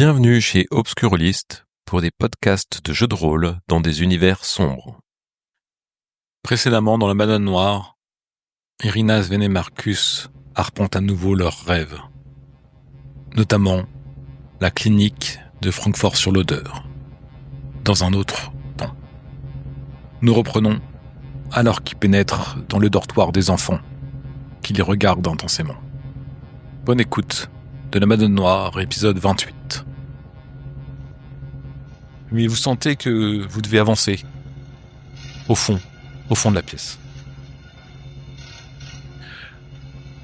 Bienvenue chez Obscurlist pour des podcasts de jeux de rôle dans des univers sombres. Précédemment dans la Madone Noire, Irina, Sven et Marcus arpentent à nouveau leurs rêves. Notamment la clinique de Francfort-sur-l'Oder, dans un autre temps. Nous reprenons alors qu'ils pénètrent dans le dortoir des enfants, qui les regardent intensément. Bonne écoute de la Madone Noire, épisode 28. Mais vous sentez que vous devez avancer au fond de la pièce.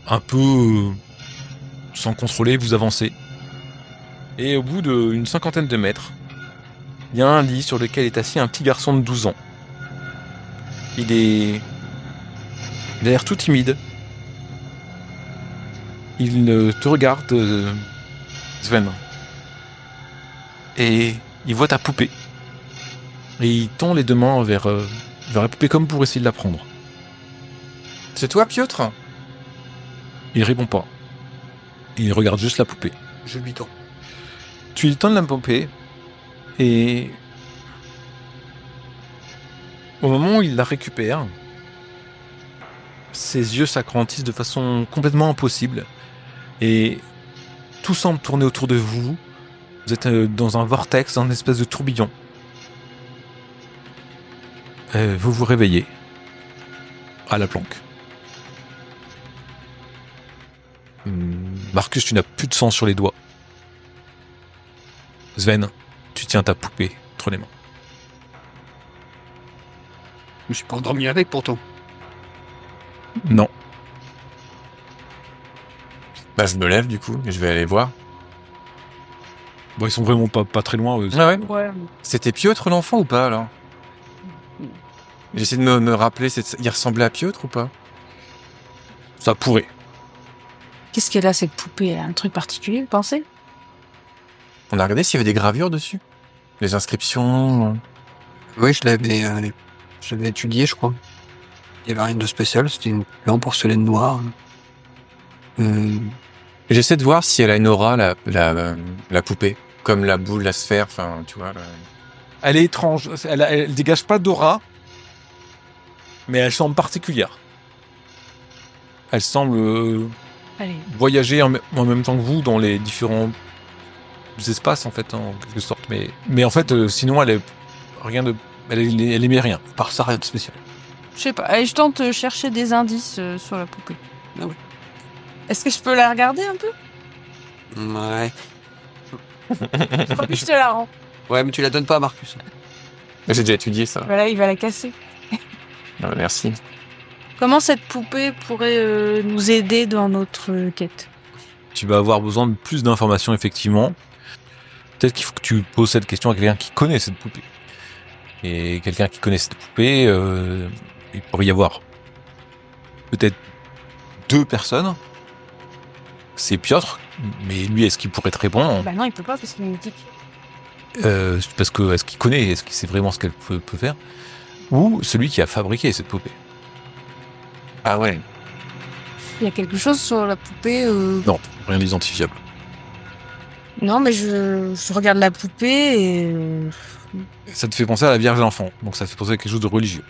Un peu sans contrôler, vous avancez. Et au bout d'une 50aine de mètres, il y a un lit sur lequel est assis un petit garçon de 12 ans. Il a l'air tout timide. Il te regarde, Sven. Et il voit ta poupée. Et il tend les deux mains vers la poupée comme pour essayer de la prendre. C'est toi, Piotr ? Il répond pas. Il regarde juste la poupée. Je lui tends. Tu lui tends la poupée et au moment où il la récupère, ses yeux s'agrandissent de façon complètement impossible et tout semble tourner autour de vous. Vous êtes dans un vortex, dans une espèce de tourbillon. Vous vous réveillez à la planque. Marcus, tu n'as plus de sang sur les doigts. Sven, tu tiens ta poupée entre les mains. Je me suis pas endormi avec pourtant. Non. Bah je me lève du coup, et je vais aller voir. Bon, ils sont vraiment pas très loin. Eux. Ah ouais. Ouais. C'était Piotr l'enfant ou pas alors? J'essaie de me rappeler, il ressemblait à Piotr ou pas? Ça pourrait. Qu'est-ce qu'elle a, cette poupée? Un truc particulier, vous pensez? On a regardé s'il y avait des gravures dessus? Les inscriptions? Oui, je l'avais étudié, je crois. Il y avait rien de spécial, c'était une lampe porcelaine noire. J'essaie de voir si elle a une aura, la poupée. Comme la boule, la sphère, enfin, tu vois. Elle est étrange. Elle dégage pas d'aura, mais elle semble particulière. Elle semble voyager en même temps que vous dans les différents espaces, en fait, en quelque sorte. Mais en fait, sinon, elle est rien de. Elle émet rien. Par ça, rien de spécial. Je sais pas. Allez, je tente de chercher des indices sur la poupée. Ah oui. Est-ce que je peux la regarder un peu? Ouais. Je te la rends. Ouais, mais tu la donnes pas à Marcus. J'ai déjà étudié ça. Voilà, il va la casser. Ah, merci. Comment cette poupée pourrait nous aider dans notre quête? Tu vas avoir besoin de plus d'informations, effectivement. Peut-être qu'il faut que tu poses cette question à quelqu'un qui connaît cette poupée. Et quelqu'un qui connaît cette poupée, il pourrait y avoir peut-être 2 personnes. C'est Piotr, mais lui, est-ce qu'il pourrait te répondre? Bah non, il peut pas parce qu'il est mythique. Parce que est-ce qu'il connaît, est-ce qu'il sait vraiment ce qu'elle peut faire? Ou celui qui a fabriqué cette poupée? Ah ouais. Il y a quelque chose sur la poupée Non, rien d'identifiable. Non, mais je regarde la poupée et Ça te fait penser à la Vierge et l'Enfant, donc ça fait penser à quelque chose de religieux.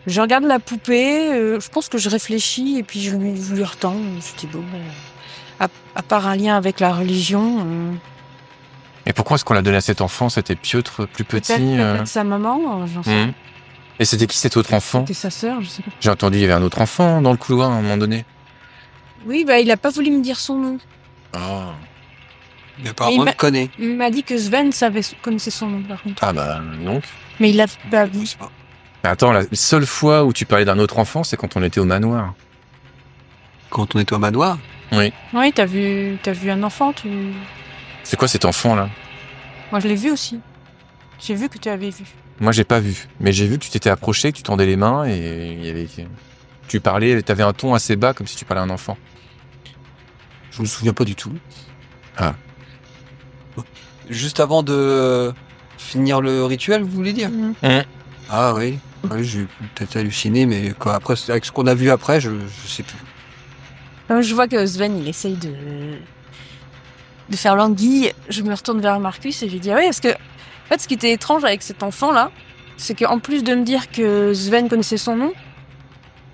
je regarde la poupée. Je pense que je réfléchis et puis je lui retends. Je me dis bon, à part un lien avec la religion. Et pourquoi est-ce qu'on l'a donné à cet enfant? C'était Piotr plus petit. Peut-être sa maman, j'en sais. Mhm. Et c'était qui cet autre enfant? C'était sa sœur, je sais pas. J'ai entendu il y avait un autre enfant dans le couloir à un moment donné. Oui, bah il a pas voulu me dire son nom. Ah. Mais apparemment, il connaît. Il m'a dit que Sven connaissait son nom par contre. Ah bah donc. Mais il l'a pas vu. Je sais pas. Mais attends, la seule fois où tu parlais d'un autre enfant, c'est quand on était au manoir. Quand on était au manoir, Oui. Oui, t'as vu un enfant, C'est quoi cet enfant là? Moi je l'ai vu aussi. J'ai vu que tu avais vu. Moi j'ai pas vu, mais j'ai vu que tu t'étais approché, que tu tendais les mains et il y avait. Tu parlais, t'avais un ton assez bas comme si tu parlais à un enfant. je me souviens pas du tout. Ah. Juste avant de finir le rituel, vous voulez dire? Ah oui. Oui, j'ai peut-être halluciné, mais quoi, après, avec ce qu'on a vu après, je sais plus. Je vois que Sven, il essaye faire l'anguille, je me retourne vers Marcus et je lui dis, ah ouais, parce que, en fait, ce qui était étrange avec cet enfant-là, c'est qu'en plus de me dire que Sven connaissait son nom,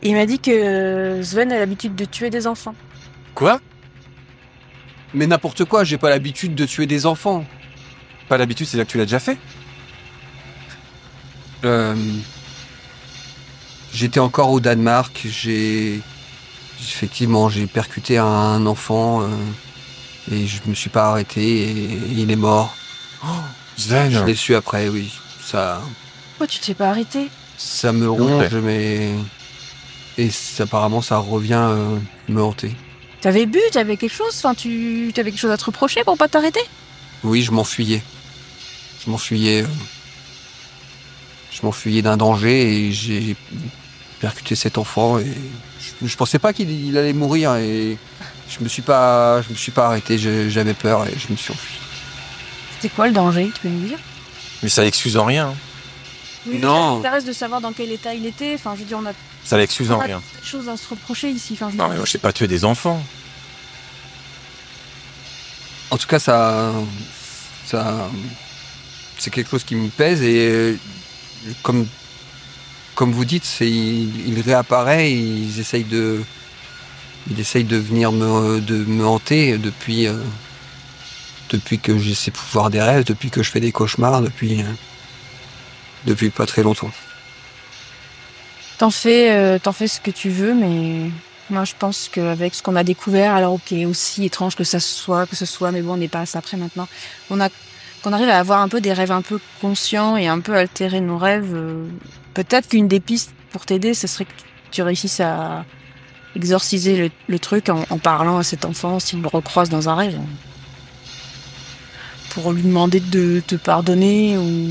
il m'a dit que Sven a l'habitude de tuer des enfants. Quoi ? Mais n'importe quoi, j'ai pas l'habitude de tuer des enfants. Pas l'habitude, c'est là que tu l'as déjà fait ? J'étais encore au Danemark, effectivement, j'ai percuté un enfant et je me suis pas arrêté et il est mort. Sven ! Je l'ai su après, oui. Ça Pourquoi tu t'es pas arrêté ? ça me ronge, mais... Et apparemment, ça revient me hanter. T'avais bu, t'avais quelque chose, enfin, t'avais quelque chose à te reprocher pour pas t'arrêter ? Oui, je m'enfuyais. Je m'enfuyais d'un danger et j'ai percuté cet enfant et je pensais pas qu'il allait mourir et je me suis pas arrêté, j'avais peur et je me suis enfui. C'était quoi le danger, tu peux nous dire ? Mais ça l'excuse en rien. Oui, Non. Ça reste de savoir dans quel état il était, enfin, je veux dire, on a Ça l'excuse en rien. des choses à se reprocher ici, enfin, je Non, mais moi, je sais pas tuer des enfants. En tout cas, ça c'est quelque chose qui me pèse et comme vous dites, il réapparaît, et il essaye de venir me hanter depuis que j'ai ces pouvoirs des rêves, depuis que je fais des cauchemars, depuis pas très longtemps. T'en fais ce que tu veux, mais moi je pense qu'avec ce qu'on a découvert, alors ok, aussi étrange que ce soit, mais bon, on n'est pas à ça après maintenant. Qu'on arrive à avoir un peu des rêves un peu conscients et un peu altérer nos rêves. Peut-être qu'une des pistes pour t'aider, ce serait que tu réussisses à exorciser le truc en parlant à cet enfant si on le recroise dans un rêve. Pour lui demander de te pardonner ou...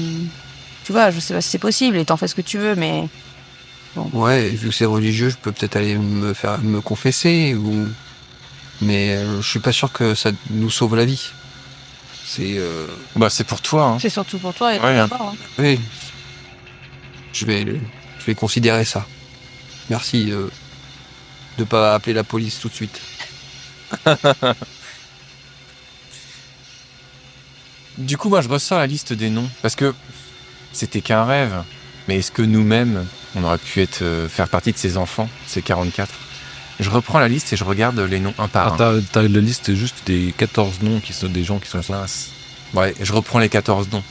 Tu vois, je sais pas si c'est possible et t'en fais ce que tu veux, mais... Bon. Ouais, vu que c'est religieux, je peux peut-être aller me confesser mais je suis pas sûr que ça nous sauve la vie. C'est pour toi. Hein. C'est surtout pour toi et ouais, pour toi. Hein. Oui. Je vais considérer ça. Merci de pas appeler la police tout de suite. Du coup, moi, je ressors la liste des noms. Parce que c'était qu'un rêve. Mais est-ce que nous-mêmes, on aurait pu faire partie de ces enfants, ces 44 ? Je reprends la liste et je regarde les noms un par un. T'as la liste juste des 14 noms qui sont des gens qui sont là. Ouais, je reprends les 14 noms.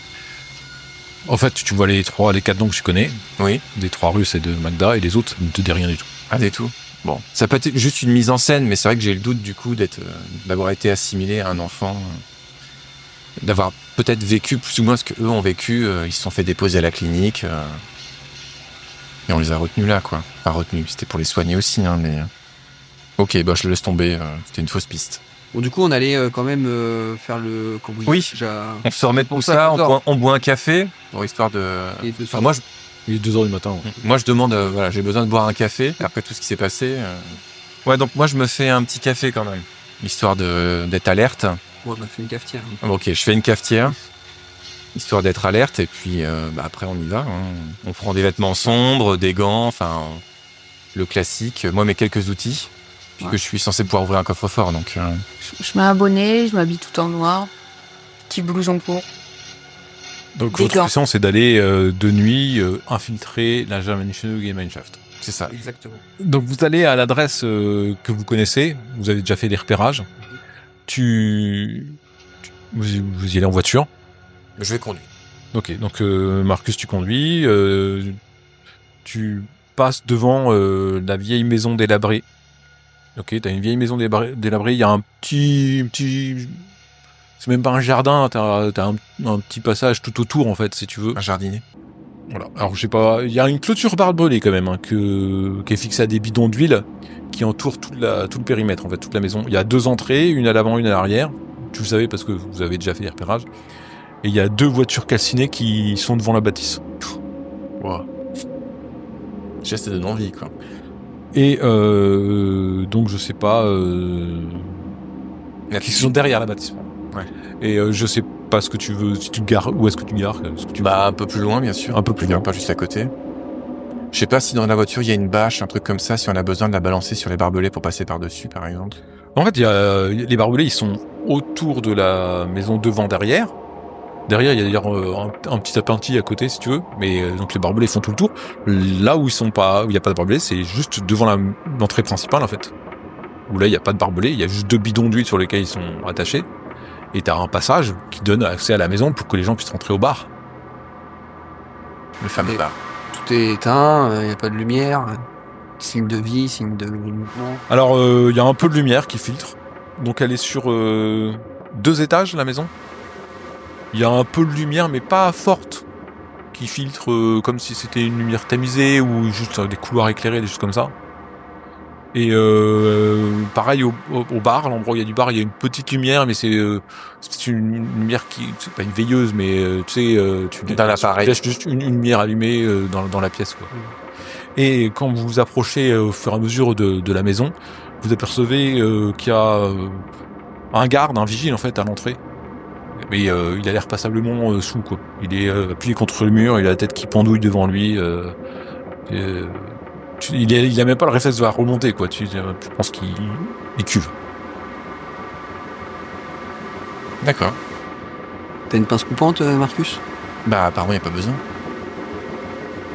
En fait, tu vois les 4 noms que je connais. Oui. Des 3 Russes et de Magda, et les autres ne te disent rien du tout. Ah, des tout. Bon, ça peut être juste une mise en scène, mais c'est vrai que j'ai le doute du coup d'avoir été assimilé à un enfant, d'avoir peut-être vécu plus ou moins ce qu'eux ont vécu. Ils se sont fait déposer à la clinique et on les a retenus là, quoi. Pas retenus, c'était pour les soigner aussi, hein, mais... Ok, je le laisse tomber, c'était une fausse piste. Bon, du coup, on allait quand même faire le cambouis. Oui, on se remet de tout ça, on boit un café, pour histoire de... Moi, il est 2h du matin. Ouais. Moi, je demande, j'ai besoin de boire un café, après tout ce qui s'est passé. Ouais, donc moi, je me fais un petit café quand même, histoire d'être alerte. Ouais, fais une cafetière. Ok, je fais une cafetière, histoire d'être alerte, et puis après, on y va. Hein. On prend des vêtements sombres, des gants, enfin, le classique. Moi, mes quelques outils. Puisque je suis censé pouvoir ouvrir un coffre-fort, donc... Je mets un bonnet, je m'habille tout en noir, petit blouson court. Donc votre option, c'est d'aller de nuit infiltrer la Gemeinschaft. C'est ça. Exactement. Donc vous allez à l'adresse que vous connaissez, vous avez déjà fait les repérages. Vous y allez en voiture. Je vais conduire. Ok, donc Marcus, tu conduis. Tu passes devant la vieille maison délabrée. Ok, t'as une vieille maison délabrée, il y a un petit... C'est même pas un jardin, t'as un petit passage tout autour, en fait, si tu veux. Un jardinet. Voilà. Alors, je sais pas, il y a une clôture barbelée, quand même, hein, qui est fixée à des bidons d'huile, qui entourent tout le périmètre, en fait, toute la maison. Il y a 2 entrées, une à l'avant, une à l'arrière. Tu le savez parce que vous avez déjà fait les repérages. Et il y a 2 voitures calcinées qui sont devant la bâtisse. Wow. Déjà, ça donne envie, quoi. Et donc je sais pas qui sont derrière la bâtiment. Ouais. Et je sais pas ce que tu veux, si tu te gares, où est-ce que tu gares, un peu plus loin bien sûr. Un peu plus loin, pas juste à côté. Je sais pas si dans la voiture il y a une bâche, un truc comme ça, si on a besoin de la balancer sur les barbelés pour passer par-dessus par exemple. En fait, les barbelés, ils sont autour de la maison devant derrière. Derrière, il y a d'ailleurs un petit appentis à côté, si tu veux. Mais donc les barbelés font tout le tour. Là où il n'y a pas de barbelés, c'est juste devant l'entrée principale, en fait. Où là, il n'y a pas de barbelés. Il y a juste 2 bidons d'huile sur lesquels ils sont attachés. Et t'as un passage qui donne accès à la maison pour que les gens puissent rentrer au bar. Le fameux Et- bar. Tout est éteint, il n'y a pas de lumière. Signe de vie, signe de mouvement. Alors, il y a un peu de lumière qui filtre. Donc, elle est sur 2 étages, la maison. Il y a un peu de lumière, mais pas forte, qui filtre comme si c'était une lumière tamisée ou juste des couloirs éclairés, des choses comme ça. Et pareil au bar, à l'endroit où il y a du bar, il y a une petite lumière, mais c'est une lumière c'est pas une veilleuse, mais tu sais, Dans l'appareil. tu laisses juste une lumière allumée dans la pièce, quoi. Et quand vous vous approchez au fur et à mesure de la maison, vous apercevez qu'il y a un garde, un vigile en fait à l'entrée. Mais il a l'air passablement sous, quoi. Il est appuyé contre le mur, il a la tête qui pendouille devant lui. Il a même pas le réflexe de la remonter, quoi. Je pense qu'il cuve. D'accord. T'as une pince coupante, Marcus? Bah, apparemment, il n'y a pas besoin.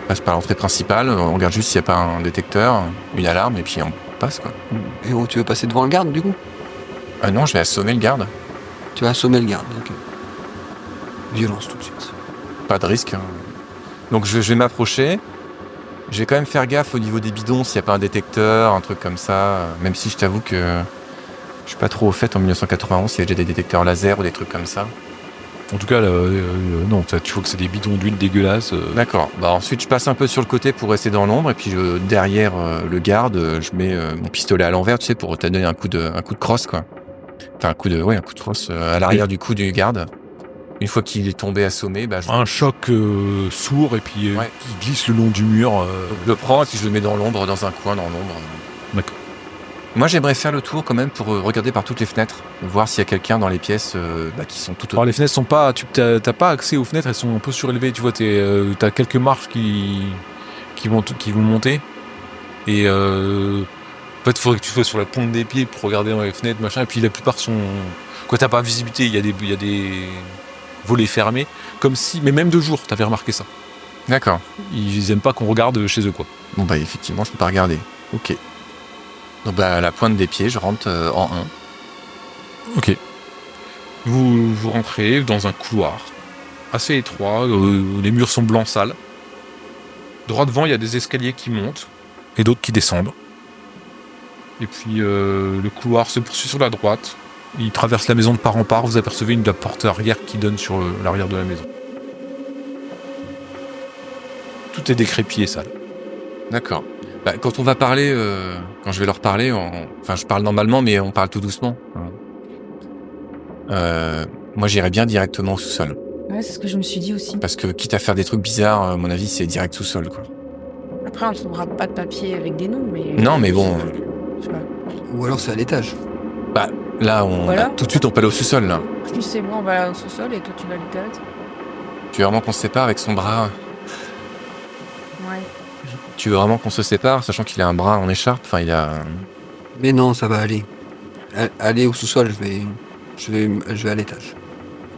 On passe par l'entrée principale, on regarde juste s'il n'y a pas un détecteur, une alarme, et puis on passe, quoi. Et tu veux passer devant le garde, du coup? Ah non, je vais assommer le garde. Tu vas assommer le garde, ok. Violence tout de suite. Pas de risque. Hein. Donc je vais m'approcher. Je vais quand même faire gaffe au niveau des bidons s'il n'y a pas un détecteur, un truc comme ça. Même si je t'avoue que je suis pas trop au fait en 1991 s'il y a déjà des détecteurs laser ou des trucs comme ça. En tout cas, non, tu vois que c'est des bidons d'huile dégueulasses. D'accord. Bah ensuite je passe un peu sur le côté pour rester dans l'ombre et puis derrière le garde, je mets mon pistolet à l'envers, tu sais, pour te donner un coup de crosse, quoi. Enfin un coup de crosse à l'arrière du cou du garde. Une fois qu'il est tombé assommé, bah, Un choc sourd et puis Ouais. qui glisse le long du mur. je le prends et puis je le mets dans l'ombre, dans un coin dans l'ombre. D'accord. Moi, j'aimerais faire le tour quand même pour regarder par toutes les fenêtres, voir s'il y a quelqu'un dans les pièces qui sont toutes Alors les fenêtres sont pas, t'as pas accès aux fenêtres, elles sont un peu surélevées. Tu vois, t'as quelques marches qui vont monter. Et en fait, il faudrait que tu sois sur la pointe des pieds pour regarder dans les fenêtres, machin. Et puis la plupart sont, quoi, t'as pas visibilité. Il y a des volets fermés, comme si, mais même de jour, t'avais remarqué ça. D'accord. Ils aiment pas qu'on regarde chez eux, quoi. Bon, bah, effectivement, je peux pas regarder. Ok. Donc, bah, à la pointe des pieds, je rentre en 1. Ok. Vous rentrez dans un couloir assez étroit, les murs sont blancs sales. Droit devant, il y a des escaliers qui montent et d'autres qui descendent. Et puis le couloir se poursuit sur la droite. Il traverse la maison de part en part. Vous apercevez la porte arrière qui donne sur l'arrière de la maison. Tout est décrépit et sale. D'accord. Bah, quand on va parler, quand je vais leur parler, enfin, je parle normalement, mais on parle tout doucement. Moi, j'irais bien directement au sous-sol. Ouais, c'est ce que je me suis dit aussi. Parce que quitte à faire des trucs bizarres, à mon avis, c'est direct sous-sol, quoi. Après, on ne trouvera pas de papier avec des noms, mais... Non, mais bon, Je sais pas. Ou alors c'est à l'étage. là, Voilà. tout de suite, on peut aller au sous-sol, là. Plus c'est moi, on va au sous-sol et toi tu vas à l'étage. Tu veux vraiment qu'on se sépare avec son bras? Ouais. Tu veux vraiment qu'on se sépare, sachant qu'il a un bras en écharpe? Enfin, il a... Mais non, ça va aller. Allez au sous-sol, je vais à l'étage.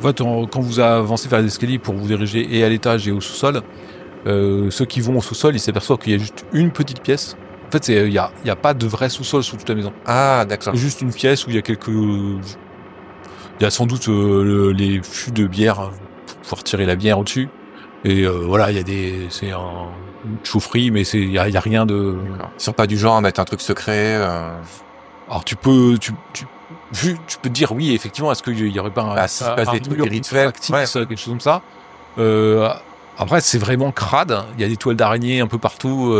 En fait, quand vous avancez vers les escaliers pour vous diriger et à l'étage et au sous-sol, ceux qui vont au sous-sol, ils s'aperçoivent qu'il y a juste une petite pièce. En fait, il y a pas de vrai sous-sol sous toute la maison. Ah, d'accord. C'est juste une pièce où il y a il y a sans doute les fûts de bière pour pouvoir tirer la bière au-dessus. Et voilà, c'est une chaufferie, mais il y a rien de. Ils sont pas du genre à mettre un truc secret. Alors tu peux te dire oui, effectivement, est-ce qu'il y aurait pas Bah, s'il se passe des trucs, des rituels, actifs, ouais. quelque chose comme ça. Après, c'est vraiment crade. Il y a des toiles d'araignée un peu partout.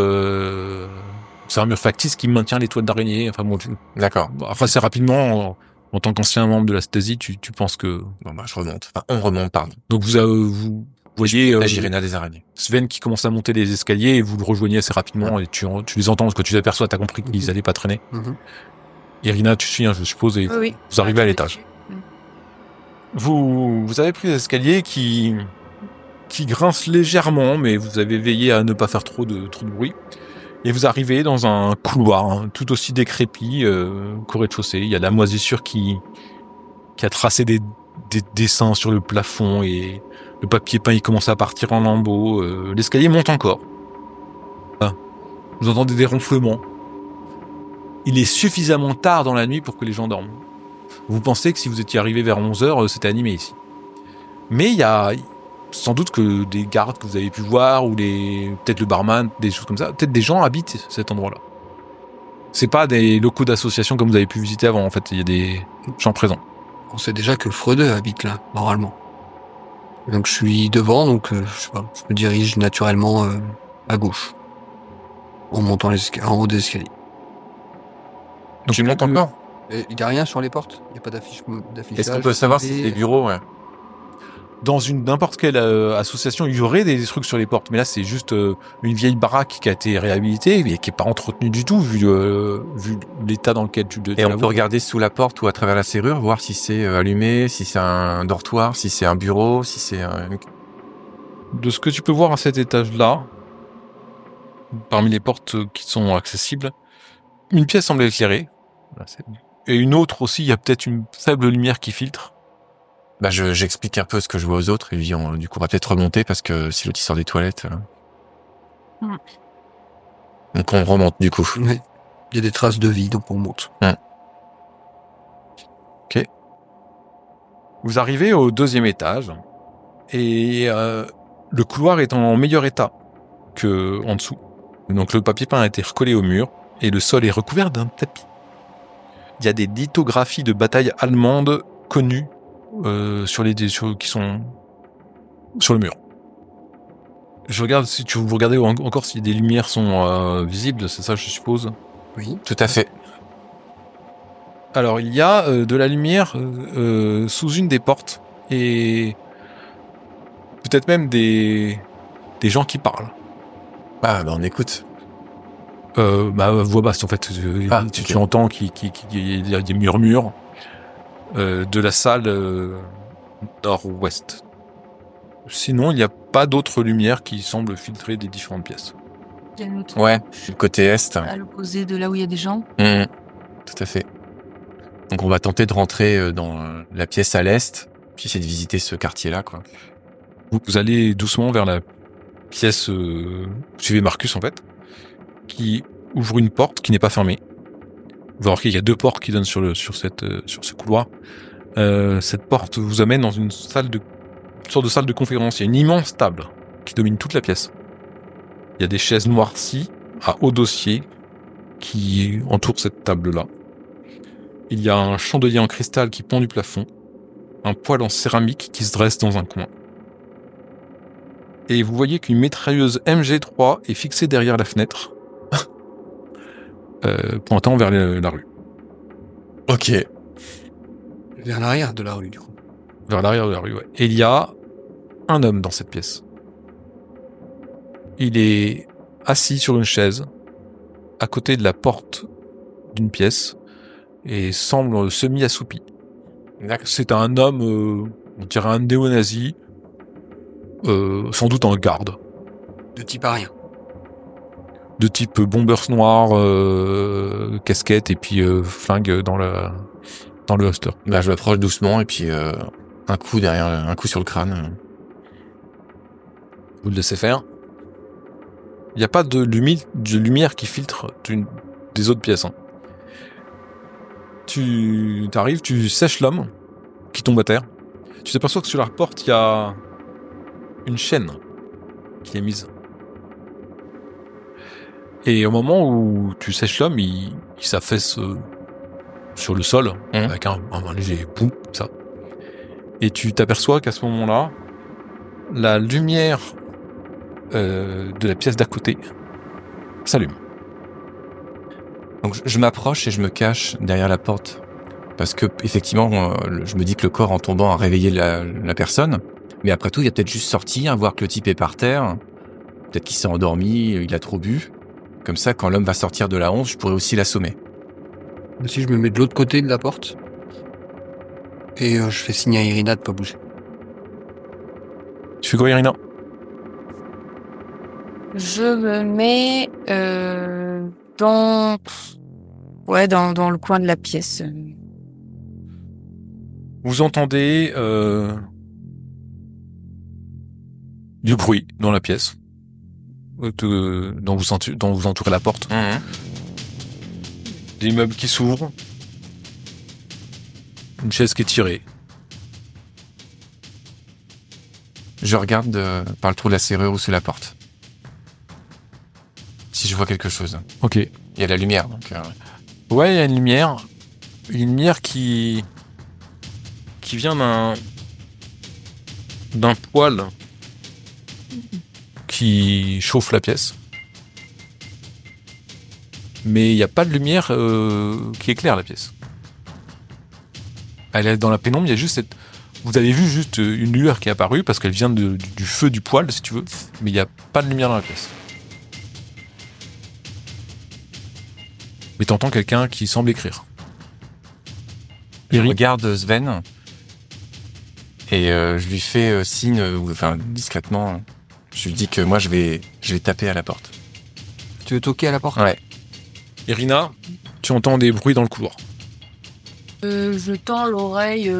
C'est un mur factice qui maintient les toiles d'araignée. Enfin bon, D'accord. enfin c'est rapidement. En tant qu'ancien membre de la Stasi, tu penses que. Bon, bah, je remonte. Enfin, on remonte, pardon. Donc vous voyez La Girena des araignées. Sven qui commence à monter les escaliers et vous le rejoignez assez rapidement et tu les entends parce que tu t'aperçois, t'as compris qu'ils allaient pas traîner. Mhm. Irina, tu suis, je suppose, et Oui. vous arrivez à l'étage. Mm. Vous avez pris les escaliers qui grincent légèrement, mais vous avez veillé à ne pas faire trop de bruit. Et vous arrivez dans un couloir tout aussi décrépit qu'au rez-de-chaussée. Il y a de la moisissure qui qui a tracé des dessins sur le plafond et le papier peint il commence à partir en lambeaux. L'escalier monte encore. Vous entendez des ronflements. Il est suffisamment tard dans la nuit pour que les gens dorment. Vous pensez que si vous étiez arrivé vers 11h, c'était animé ici. Mais il y a sans doute que des gardes que vous avez pu voir, ou peut-être le barman, des choses comme ça. Peut-être des gens habitent cet endroit-là. C'est pas des locaux d'association comme vous avez pu visiter avant, en fait. Il y a des gens présents. On sait déjà que Freudeux habite là, normalement. Donc je suis devant, donc je sais pas, je me dirige naturellement à gauche. En montant en haut des escaliers. Donc, tu montes encore? Il n'y a rien sur les portes? Il n'y a pas d'affichage? Est-ce qu'on peut savoir si c'est des bureaux? Ouais. Dans n'importe quelle association, il y aurait des trucs sur les portes, mais là c'est juste une vieille baraque qui a été réhabilitée et qui est pas entretenue du tout vu l'état dans lequel tu Et on peut regarder sous la porte ou à travers la serrure, voir si c'est allumé, si c'est un dortoir, si c'est un bureau, si c'est De ce que tu peux voir à cet étage-là, parmi les portes qui sont accessibles, une pièce semble éclairée, et une autre aussi, il y a peut-être une faible lumière qui filtre. Bah j'explique un peu ce que je vois aux autres et du coup on va peut-être remonter parce que si l'autre il sort des toilettes. Donc on remonte du coup. Oui. Il y a des traces de vie, donc on monte. Ok. Vous arrivez au 2e étage et le couloir est en meilleur état que en dessous. Donc le papier peint a été recollé au mur et le sol est recouvert d'un tapis. Il y a des lithographies de batailles allemandes connues qui sont sur le mur. Je regarde si vous regardez encore si des lumières sont visibles, c'est ça je suppose. Oui. Tout à fait. Alors il y a de la lumière sous une des portes et peut-être même des gens qui parlent. Ah bah on écoute. Voix basse en fait. Tu entends qu'il y a des murmures de la salle nord-ouest. Sinon, il n'y a pas d'autres lumières qui semblent filtrer des différentes pièces. Il y a une autre Ouais, le côté est. à l'opposé de là où il y a des gens. Tout à fait. Donc on va tenter de rentrer dans la pièce à l'est, puis essayer de visiter ce quartier-là, quoi. Vous allez doucement vers la pièce, vous suivez Marcus en fait, qui ouvre une porte qui n'est pas fermée. Vous remarquez qu'il y a 2 portes qui donnent sur ce couloir. Cette porte vous amène dans une sorte de salle de conférence. Il y a une immense table qui domine toute la pièce. Il y a des chaises noircies à haut dossier qui entourent cette table-là. Il y a un chandelier en cristal qui pend du plafond, un poêle en céramique qui se dresse dans un coin. Et vous voyez qu'une mitrailleuse MG3 est fixée derrière la fenêtre, pointant vers la rue. Ok. Vers l'arrière de la rue, du coup. Vers l'arrière de la rue, ouais. Et il y a un homme dans cette pièce. Il est assis sur une chaise, à côté de la porte d'une pièce, et semble semi-assoupi. C'est un homme, on dirait un néo-nazi, sans doute un garde. De type arien. De type bombers noir, casquette et puis flingue dans le holster. Bah je m'approche doucement et puis un coup sur le crâne. Vous le laissez faire. Il n'y a pas de lumière qui filtre des autres pièces. Hein. Tu arrives, tu sèches l'homme qui tombe à terre. Tu t'aperçois que sur la porte, il y a une chaîne qui est mise. Et au moment où tu sèches l'homme, il s'affaisse sur le sol avec un léger boum, ça. Et tu t'aperçois qu'à ce moment-là, la lumière de la pièce d'à côté s'allume. Donc je m'approche et je me cache derrière la porte parce que effectivement, je me dis que le corps en tombant a réveillé la personne, mais après tout, il a peut-être juste sorti, voir que le type est par terre, peut-être qu'il s'est endormi, il a trop bu. Comme ça, quand l'homme va sortir de la honte, je pourrais aussi l'assommer. Si je me mets de l'autre côté de la porte et je fais signe à Irina de pas bouger. Tu fais quoi, Irina? Je me mets dans le coin de la pièce. Vous entendez du bruit dans la pièce, dont vous entourez la porte. Des meubles qui s'ouvrent, une chaise qui est tirée. Je regarde par le trou de la serrure ou sous la porte. Si je vois quelque chose. Ok. Il y a la lumière, donc... Ouais, il y a une lumière qui vient d'un poêle qui chauffe la pièce. Mais il n'y a pas de lumière qui éclaire la pièce. Elle est dans la pénombre, il y a juste vous avez vu juste une lueur qui est apparue parce qu'elle vient du feu du poêle, si tu veux, mais il n'y a pas de lumière dans la pièce. Mais t'entends quelqu'un qui semble écrire. Je regarde Sven et je lui fais signe, discrètement, je lui dis que moi je vais taper à la porte. Tu veux toquer à la porte? Ouais. Irina, tu entends des bruits dans le couloir. Je tends l'oreille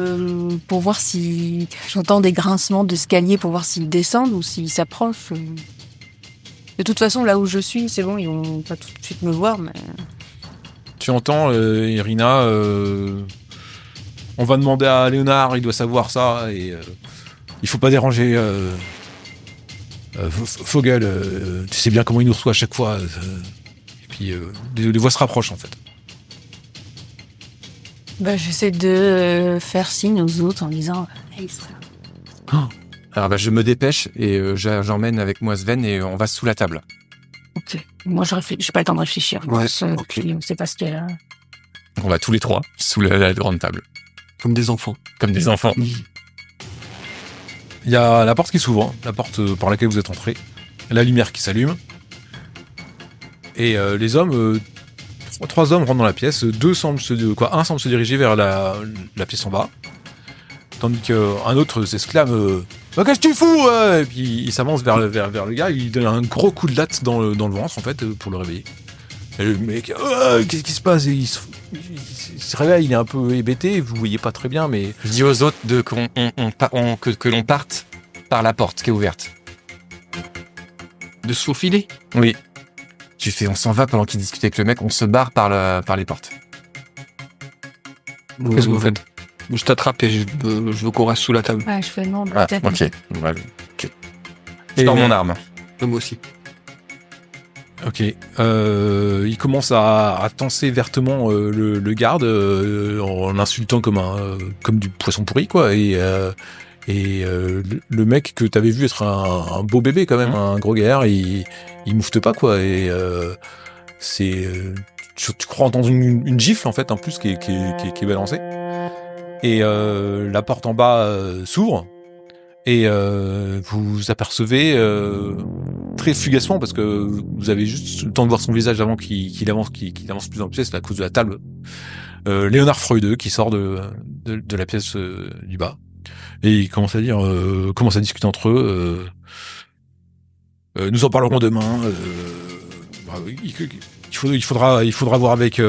pour voir si j'entends des grincements d'escalier pour voir s'ils descendent ou s'ils s'approchent. De toute façon, là où je suis, c'est bon, ils vont pas tout de suite me voir, mais... Tu entends, Irina, on va demander à Léonard, il doit savoir ça, et il faut pas déranger Fogel, tu sais bien comment il nous reçoit à chaque fois. Et puis, les voix se rapprochent, en fait. Bah, j'essaie de faire signe aux autres en disant hey, frère. Alors je me dépêche et j'emmène avec moi Sven et on va sous la table. Ok. Moi, j'ai pas le temps de réfléchir. Ouais, Puis, on sait pas ce qu'il y a là. On va tous les trois sous la grande table. Comme des enfants. Comme des enfants. Il y a la porte qui s'ouvre, la porte par laquelle vous êtes entré, la lumière qui s'allume, et les hommes, trois hommes rentrent dans la pièce, un semble se diriger vers la pièce en bas, tandis qu'un autre s'exclame qu'est-ce que tu fous Et puis il s'avance vers le gars, il donne un gros coup de latte dans le ventre en fait pour le réveiller. Et le mec, qu'est-ce qui se passe? Il se réveille, il est un peu hébété, vous voyez pas très bien, mais... Je dis aux autres que l'on parte par la porte qui est ouverte. De se faufiler? Oui. Tu fais, on s'en va pendant qu'il discute avec le mec, on se barre par les portes. Qu'est-ce que vous faites? Je t'attrape et je veux qu'on reste sous la table. Ouais, je fais non, Ah, peut-être. ok. Ouais, ok. Je sors mon arme. Moi aussi. Ok. Il commence à tenser vertement le garde en l'insultant comme du poisson pourri, quoi. Et le mec que t'avais vu être un beau bébé quand même, un gros gaillard, il moufte pas, quoi. Et tu crois entendre une gifle en fait, en plus qui est balancée. Et la porte en bas s'ouvre. Et vous apercevez très fugacement, parce que vous avez juste le temps de voir son visage avant qu'il avance plus dans la pièce à cause de la table, Léonard Freudeux qui sort de la pièce du bas, et il commence à discuter entre eux. Nous en parlerons demain. Il faudra voir avec. Il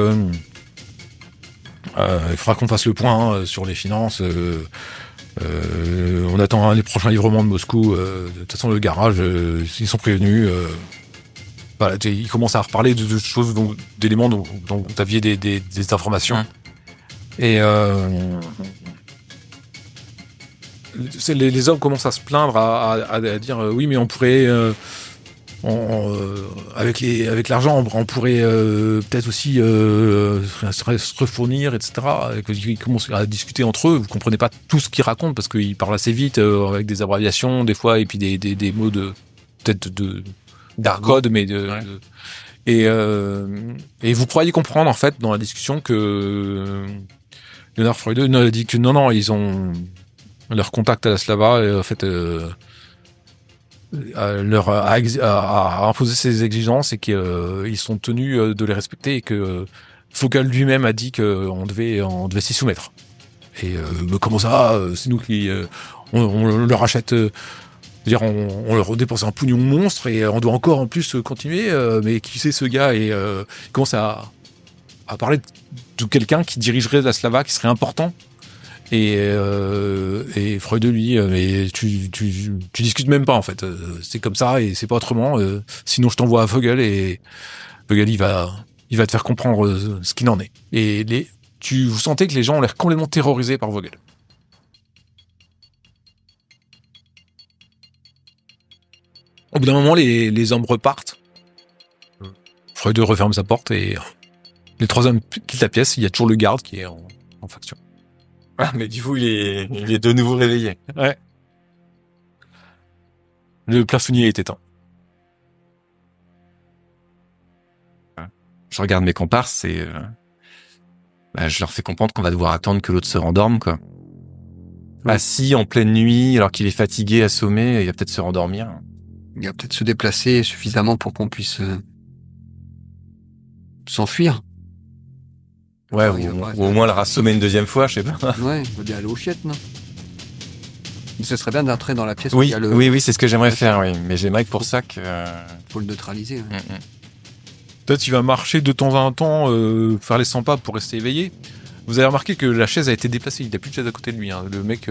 faudra qu'on fasse le point sur les finances. On attend les prochains livrements de Moscou. De toute façon, le garage, ils sont prévenus. Voilà, ils commencent à reparler de choses, d'éléments dont vous aviez des informations. Et les hommes commencent à se plaindre, à dire oui, mais on pourrait, avec l'argent, on pourrait peut-être aussi se refournir, etc. Ils commencent à discuter entre eux. Vous comprenez pas tout ce qu'ils racontent parce qu'ils parlent assez vite, avec des abréviations des fois, et puis des mots d'argot, mais et vous croyez comprendre en fait dans la discussion que Léonard Freudeux a dit que non, ils ont leur contact à la Slava, et en fait leur a imposé ses exigences et qu'ils sont tenus de les respecter, et que Fogel lui-même a dit qu'on devait s'y soumettre. Et mais comment ça, c'est nous qui on leur achète, dire on leur dépense un pognon monstre et on doit encore en plus continuer, mais qui c'est ce gars? Et il commence à parler de quelqu'un qui dirigerait la Slava, qui serait important. Et Freud lui, mais tu discutes même pas en fait. C'est comme ça et c'est pas autrement. Sinon je t'envoie à Vogel et Vogel il va te faire comprendre ce qu'il en est. Et vous sentez que les gens ont l'air complètement terrorisés par Vogel. Au bout d'un moment, les hommes repartent. Freud referme sa porte et les 3 hommes quittent la pièce. Il y a toujours le garde qui est en faction. Ah, mais du coup, il est de nouveau réveillé. Ouais. Le plafonnier est éteint. Je regarde mes comparses et je leur fais comprendre qu'on va devoir attendre que l'autre se rendorme, quoi. Assis en pleine nuit, alors qu'il est fatigué, assommé, il va peut-être se rendormir. Il va peut-être se déplacer suffisamment pour qu'on puisse s'enfuir. Ouais, il va pas ou au moins le rassommer une deuxième fois, je sais pas. Ouais, il va bien aller aux chiottes, non? Mais ce serait bien d'entrer dans la pièce où Oui, il y a le... oui, c'est ce que j'aimerais faire, oui. Mais j'aimerais que pour ça que... faut le neutraliser. Ouais. Toi, tu vas marcher de temps en temps, faire les 100 pas pour rester éveillé. Vous avez remarqué que la chaise a été déplacée. Il n'y a plus de chaise à côté de lui. Hein. Le mec,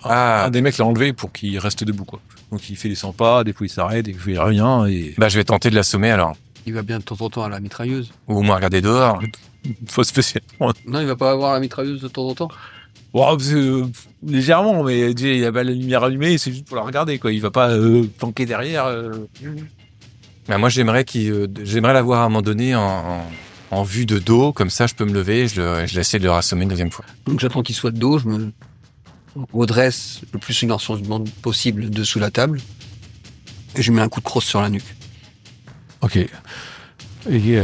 un des mecs l'a enlevé pour qu'il reste debout, quoi. Donc il fait les 100 pas, des fois il s'arrête, des fois il revient. Et... je vais tenter de l'assommer alors. Il va bien de temps en temps à la mitrailleuse. Ou au moins regarder dehors. Une fois spécialement. Non, il va pas avoir la mitrailleuse de temps en temps. Bon, légèrement, mais déjà, il a pas la lumière allumée, c'est juste pour la regarder, quoi. Il va pas planquer derrière. Moi, j'aimerais la voir à un moment donné en vue de dos, comme ça, je peux me lever, je l'essaie de le rassommer une deuxième fois. Donc j'attends qu'il soit de dos, je me redresse le plus silencieusement possible dessous la table et je mets un coup de crosse sur la nuque. Ok. Et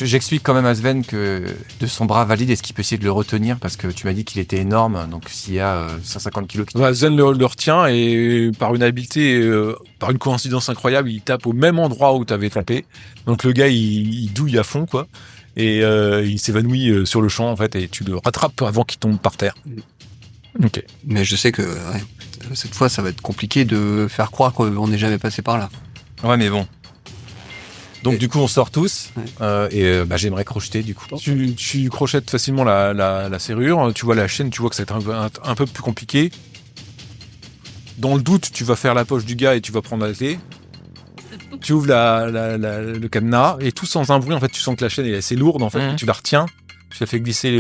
j'explique quand même à Sven que de son bras valide, est-ce qu'il peut essayer de le retenir, parce que tu m'as dit qu'il était énorme, donc s'il y a 150 kilos... Sven le retient et par une habileté, par une coïncidence incroyable, il tape au même endroit où tu avais tapé. Donc le gars, il douille à fond, quoi. Et il s'évanouit sur le champ, en fait, et tu le rattrapes avant qu'il tombe par terre. Ok. Mais je sais que cette fois, ça va être compliqué de faire croire qu'on n'est jamais passé par là. Ouais, mais bon. Donc du coup on sort tous j'aimerais crocheter du coup. Tu crochettes facilement la serrure, tu vois la chaîne, tu vois que ça va être un peu plus compliqué. Dans le doute, tu vas faire la poche du gars et tu vas prendre la clé. Tu ouvres le cadenas et tout sans un bruit, en fait tu sens que la chaîne est assez lourde, en fait, tu la retiens, tu la fais glisser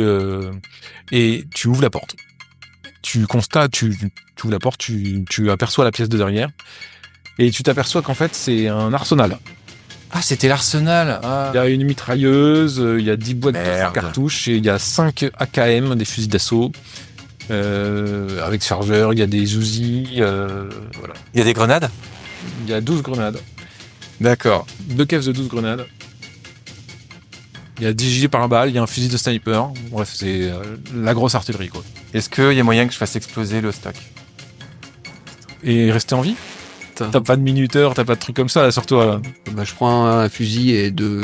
et tu ouvres la porte. Tu constates, tu ouvres la porte, tu aperçois la pièce de derrière et tu t'aperçois qu'en fait c'est un arsenal. Ah, c'était l'arsenal. Ah. Il y a une mitrailleuse, il y a 10 boîtes de cartouches et il y a 5 AKM, des fusils d'assaut, avec chargeur, il y a des Uzi, voilà. Il y a des grenades ? Il y a 12 grenades. D'accord. 2 caisses de 12 grenades. Il y a 10 gilets pare-balles, il y a un fusil de sniper. Bref, c'est la grosse artillerie, quoi. Est-ce qu'il y a moyen que je fasse exploser le stock ? Et rester en vie ? T'as pas de minuteur, t'as pas de truc comme ça, là, sur toi, là. Je prends un fusil et deux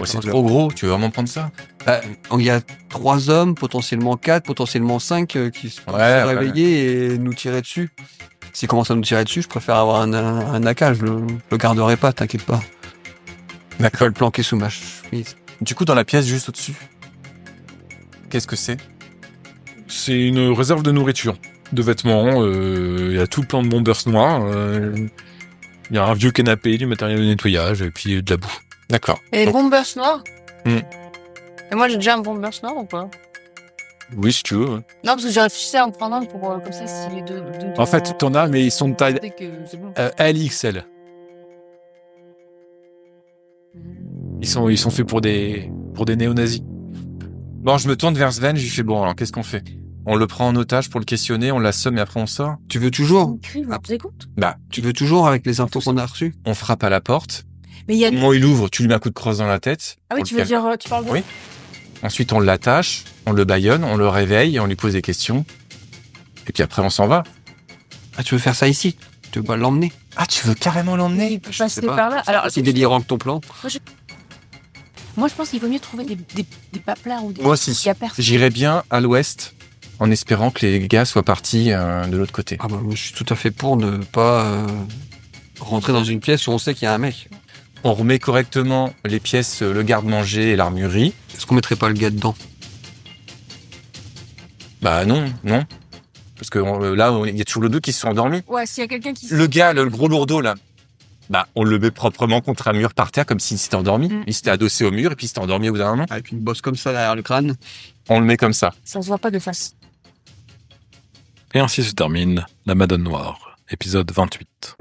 c'est trop gros, tu veux vraiment prendre ça ? Il y a 3 hommes, potentiellement 4, potentiellement 5 qui se réveiller et nous tirer dessus. S'ils commencent à nous tirer dessus, je préfère avoir un AK, je le garderai pas, t'inquiète pas. D'accord. Je vais le planquer sous ma chemise. Du coup, dans la pièce juste au-dessus, qu'est-ce que c'est ? C'est une réserve de nourriture, de vêtements, il y a tout plein de bombers noirs, il y a un vieux canapé, du matériel de nettoyage et puis de la boue. D'accord. Et les bombers noirs Hmm. Et moi j'ai déjà un bombers noir ou pas? Oui, si tu veux. Ouais. Non, parce que j'ai réfléchi à en prendre un pour comme ça si les deux. En fait, t'en as, mais ils sont de taille Dès que c'est bon. LXL. Ils sont faits pour des néo-nazis. Bon, je me tourne vers Sven, je lui fais bon, alors qu'est-ce qu'on fait ? On le prend en otage pour le questionner, on l'assomme et après on sort ? Tu veux toujours Vous vous écoute? Tu veux toujours avec les infos qu'on a reçues? On frappe à la porte. Mais il y a. Au moment où il ouvre, tu lui mets un coup de crosse dans la tête. Ah oui, pour tu le veux dire, tu parles de. Oui. Ensuite, on l'attache, on le bâillonne, on le réveille, on lui pose des questions. Et puis après, on s'en va. Ah, tu veux faire ça ici? Tu veux pas l'emmener? Ah, tu veux carrément l'emmener ? Il peut passer sais pas. par là. Alors, C'est délirant que ton plan. moi je pense qu'il vaut mieux trouver des paplards ou des. Moi aussi. Il y a personne. J'irais bien à l'ouest, en espérant que les gars soient partis de l'autre côté. Ah bah, moi, je suis tout à fait pour ne pas rentrer dans une pièce où on sait qu'il y a un mec. On remet correctement les pièces, le garde-manger et l'armurerie. Est-ce qu'on mettrait pas le gars dedans? Bah non. Parce que là, il y a toujours le deux qui se sont endormis. Ouais, s'il y a quelqu'un qui... Le gars, le gros lourdeau, là, bah, on le met proprement contre un mur par terre comme s'il s'était endormi. Il s'était adossé au mur et puis il s'était endormi au bout d'un moment. Avec une bosse comme ça derrière le crâne. On le met comme ça. Ça se voit pas de face. Et ainsi se termine La Madone Noire, épisode 28.